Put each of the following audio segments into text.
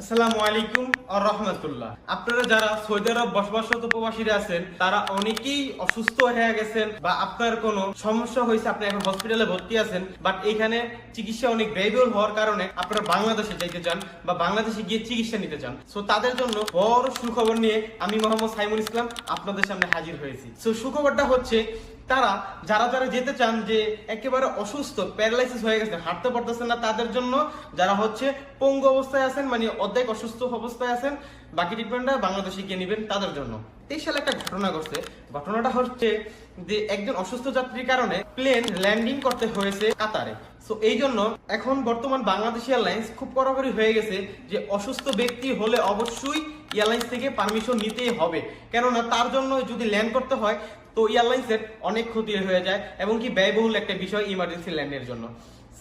আসসালামু আলাইকুম আর রহমতুল্লাহ। আপনারা যারা সৌদি আরব বসবাসরত প্রবাসীরা আছেন তারা অনেকেই অসুস্থ হয়ে গেছেন বা আপনার কোনো সমস্যা হয়েছে, আপনি এখন হসপিটালে ভর্তি আছেন, বাট এখানে চিকিৎসা অনেক ব্যয়বহুল হওয়ার কারণে আপনারা বাংলাদেশে যাইতে চান বা বাংলাদেশে গিয়ে চিকিৎসা নিতে চান। সো তাদের জন্য বড় সুখবর নিয়ে আমি মোহাম্মদ সাইমুল ইসলাম আপনাদের সামনে হাজির হয়েছি। সো সুখবরটা হচ্ছে তারা যারা যারা যেতে চান যে একেবারে অসুস্থ প্যারালাইসিস হয়ে গেছে, হাঁটতে পারতেছেন না, তাদের জন্য যারা হচ্ছে পঙ্গু অবস্থায় আছেন, মানে অর্ধেক অসুস্থ অবস্থায় আছেন, বাকি ট্রিটমেন্টটা বাংলাদেশে গিয়ে নেবেন তাদের জন্য। 23 সালে একটা ঘটনা ঘটছে। ঘটনাটা হচ্ছে যে একজন অসুস্থ যাত্রীর কারণে প্লেন ল্যান্ডিং করতে হয়েছে কাতারে। সো এই জন্য এখন বর্তমান বাংলাদেশ এয়ারলাইন্স খুব কড়াকড়ি হয়ে গেছে যে অসুস্থ ব্যক্তি হলে অবশ্যই এয়ারলাইন্স থেকে পারমিশন নিতেই হবে, কেননা তার জন্য যদি ল্যান্ড করতে হয় তো এয়ারলাইন্সের অনেক ক্ষতি হয়ে যায় এবং কি ব্যয়বহুল একটা বিষয় ইমার্জেন্সি ল্যান্ডের জন্য।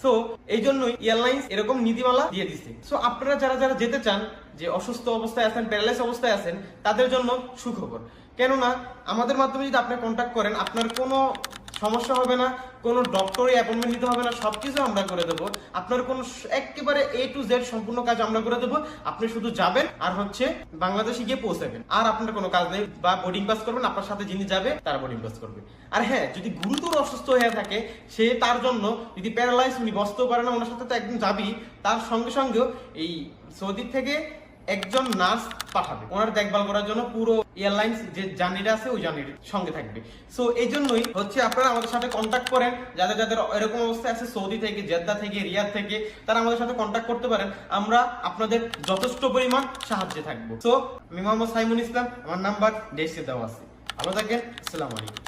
সো এই জন্যই এয়ারলাইন্স এরকম নীতিমালা দিয়ে দিচ্ছে। সো আপনারা যারা যারা যেতে চান যে অসুস্থ অবস্থায় আছেন, প্যারালাইস অবস্থায় আছেন, তাদের জন্য সুখবর। কেননা আমাদের মাধ্যমে যদি আপনি কন্ট্যাক্ট করেন আপনার কোনো সমস্যা হবে না, কোনো ডক্টরি অ্যাপয়েন্টমেন্ট নিতে হবে না, সবকিছু আমরা করে দেবো। আপনার কোনো একেবারে A to Z সম্পূর্ণ কাজ আমরা করে দেবো। আপনি শুধু যাবেন আর হচ্ছে বাংলাদেশে গিয়ে পৌঁছাবেন, আর আপনার কোনো কাজ নেই। বা বোর্ডিং পাস করবেন, আপনার সাথে যিনি যাবে তারা বোর্ডিং পাস করবে। আর হ্যাঁ, যদি গুরুতর অসুস্থ হয়ে থাকে সে, তার জন্য যদি প্যারালাইজ উনি বসতেও পারে না, ওনার সাথে তো একদিন যাবি, তার সঙ্গে সঙ্গেও এই সৌদি থেকে একজন নার্স পাঠাবে ওনার দেখভাল করার জন্য। পুরো এয়ারলাইন্স যে জার্নিটা আছে ওই জার্নির সঙ্গে থাকবে। সো এই জন্যই হচ্ছে আপনারা আমাদের সাথে কন্ট্যাক্ট করেন, যাদের যাদের এরকম অবস্থায় আছে সৌদি থেকে, জেদ্দা থেকে, রিয়াদ থেকে, তারা আমাদের সাথে কন্ট্যাক্ট করতে পারেন। আমরা আপনাদের যথেষ্ট পরিমাণ সাহায্যে থাকবো। সো আমি মোহাম্মদ সাইমুল ইসলাম, আমার নাম্বার ডেস্কে দেওয়া আছে। ভালো থাকেন, আসসালামু আলাইকুম।